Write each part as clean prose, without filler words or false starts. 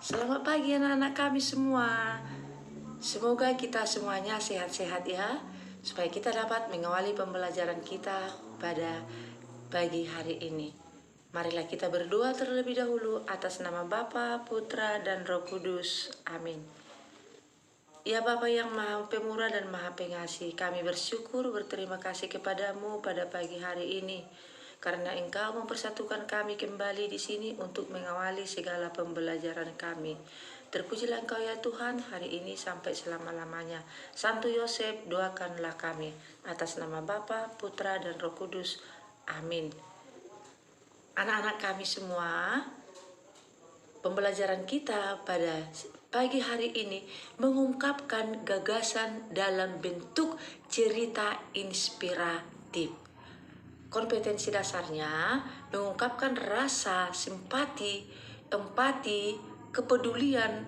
Selamat pagi anak-anak kami semua. Semoga kita semuanya sehat-sehat ya, supaya kita dapat mengawali pembelajaran kita pada pagi hari ini. Marilah kita berdoa terlebih dahulu atas nama Bapa, Putra, dan Roh Kudus. Amin. Ya Bapa yang Maha Pemurah dan Maha Pengasih, kami bersyukur berterima kasih kepadamu pada pagi hari ini, karena Engkau mempersatukan kami kembali di sini untuk mengawali segala pembelajaran kami. Terpujilah Engkau ya Tuhan hari ini sampai selama-lamanya. Santo Yosef, doakanlah kami atas nama Bapa, Putra, dan Roh Kudus. Amin. Anak-anak kami semua, pembelajaran kita pada pagi hari ini mengungkapkan gagasan dalam bentuk cerita inspiratif. Kompetensi dasarnya mengungkapkan rasa simpati, empati, kepedulian,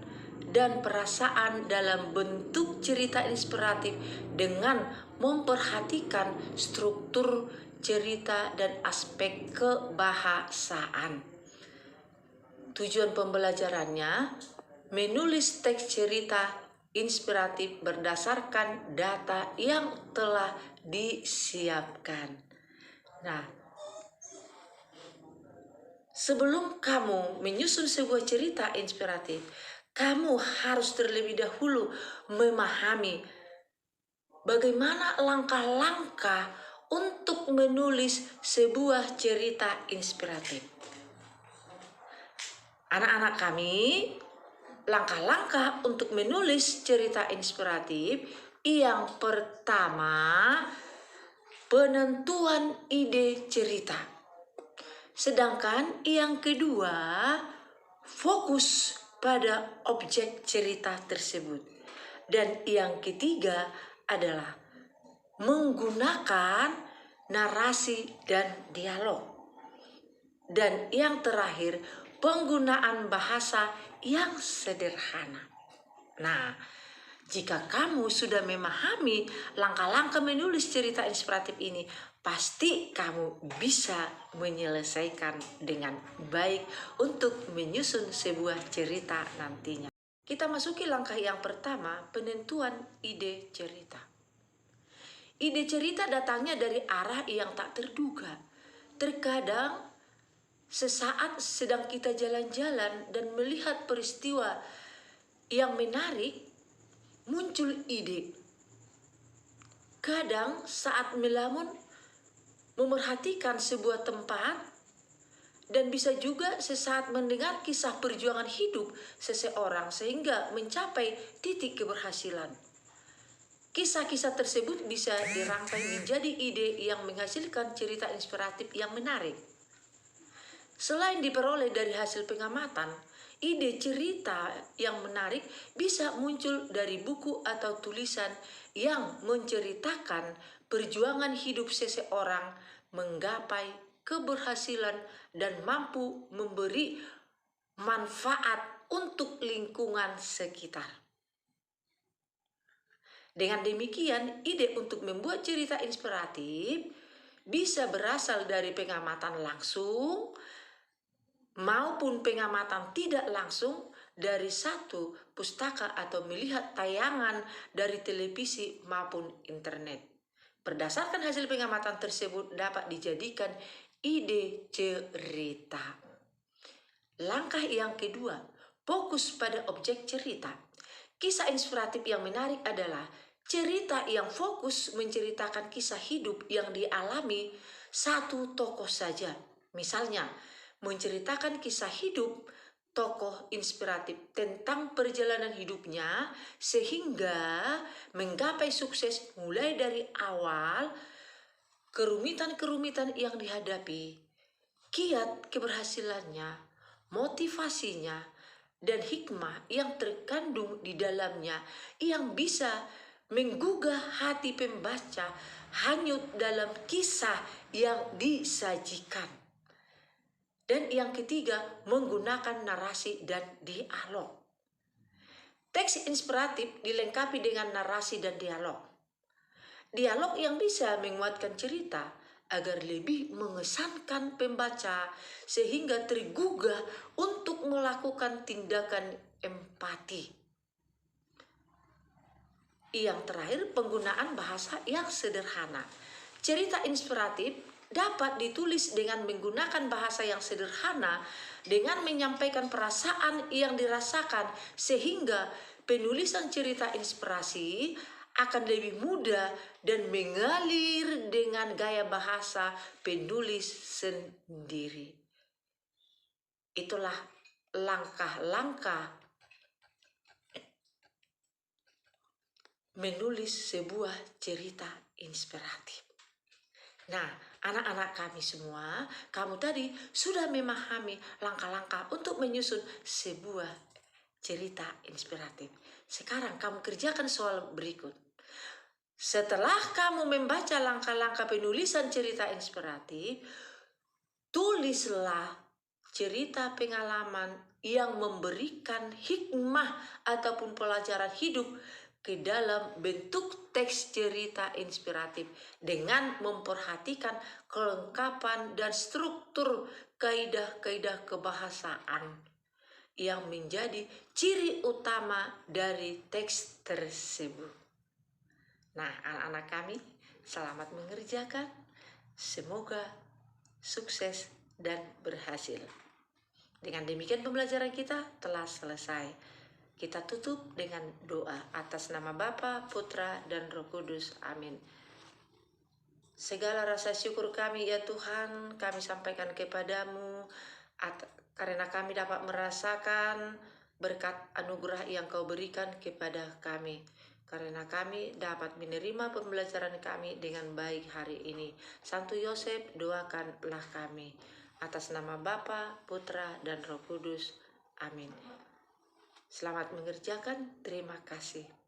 dan perasaan dalam bentuk cerita inspiratif dengan memperhatikan struktur cerita dan aspek kebahasaan. Tujuan pembelajarannya menulis teks cerita inspiratif berdasarkan data yang telah disiapkan. Nah, sebelum kamu menyusun sebuah cerita inspiratif, kamu harus terlebih dahulu memahami bagaimana langkah-langkah untuk menulis sebuah cerita inspiratif. Anak-anak kami, langkah-langkah untuk menulis cerita inspiratif yang pertama, penentuan ide cerita. Sedangkan yang kedua, fokus pada objek cerita tersebut. Dan yang ketiga adalah menggunakan narasi dan dialog. Dan yang terakhir, penggunaan bahasa yang sederhana. Nah, jika kamu sudah memahami langkah-langkah menulis cerita inspiratif ini, pasti kamu bisa menyelesaikan dengan baik untuk menyusun sebuah cerita nantinya. Kita masuki langkah yang pertama, penentuan ide cerita. Ide cerita datangnya dari arah yang tak terduga. Terkadang sesaat sedang kita jalan-jalan dan melihat peristiwa yang menarik, muncul ide. Kadang saat melamun memerhatikan sebuah tempat, dan bisa juga sesaat mendengar kisah perjuangan hidup seseorang sehingga mencapai titik keberhasilan. Kisah-kisah tersebut bisa dirangkai menjadi ide yang menghasilkan cerita inspiratif yang menarik. Selain diperoleh dari hasil pengamatan, ide cerita yang menarik bisa muncul dari buku atau tulisan yang menceritakan perjuangan hidup seseorang menggapai keberhasilan dan mampu memberi manfaat untuk lingkungan sekitar. Dengan demikian, ide untuk membuat cerita inspiratif bisa berasal dari pengamatan langsung maupun pengamatan tidak langsung dari satu pustaka atau melihat tayangan dari televisi maupun internet. Berdasarkan hasil pengamatan tersebut dapat dijadikan ide cerita. Langkah yang kedua, fokus pada objek cerita. Kisah inspiratif yang menarik adalah cerita yang fokus menceritakan kisah hidup yang dialami satu tokoh saja. Misalnya, menceritakan kisah hidup tokoh inspiratif tentang perjalanan hidupnya sehingga menggapai sukses mulai dari awal, kerumitan-kerumitan yang dihadapi, kiat keberhasilannya, motivasinya, dan hikmah yang terkandung di dalamnya yang bisa menggugah hati pembaca hanyut dalam kisah yang disajikan. Dan yang ketiga, menggunakan narasi dan dialog. Teks inspiratif dilengkapi dengan narasi dan dialog. Dialog yang bisa menguatkan cerita agar lebih mengesankan pembaca sehingga tergugah untuk melakukan tindakan empati. Yang terakhir, penggunaan bahasa yang sederhana. Cerita inspiratif dapat ditulis dengan menggunakan bahasa yang sederhana dengan menyampaikan perasaan yang dirasakan sehingga penulisan cerita inspirasi akan lebih mudah dan mengalir dengan gaya bahasa penulis sendiri. Itulah langkah-langkah menulis sebuah cerita inspiratif. Nah, anak-anak kami semua, kamu tadi sudah memahami langkah-langkah untuk menyusun sebuah cerita inspiratif. Sekarang kamu kerjakan soal berikut. Setelah kamu membaca langkah-langkah penulisan cerita inspiratif, tulislah cerita pengalaman yang memberikan hikmah ataupun pelajaran hidup ke dalam bentuk teks cerita inspiratif dengan memperhatikan kelengkapan dan struktur kaidah-kaidah kebahasaan yang menjadi ciri utama dari teks tersebut. Nah, anak-anak kami, selamat mengerjakan. Semoga sukses dan berhasil. Dengan demikian pembelajaran kita telah selesai. Kita tutup dengan doa atas nama Bapa, Putra, dan Roh Kudus. Amin. Segala rasa syukur kami ya Tuhan, kami sampaikan kepadamu karena kami dapat merasakan berkat anugerah yang Kau berikan kepada kami. Karena kami dapat menerima pembelajaran kami dengan baik hari ini. Santo Yosef, doakanlah kami. Atas nama Bapa, Putra, dan Roh Kudus. Amin. Selamat mengerjakan. Terima kasih.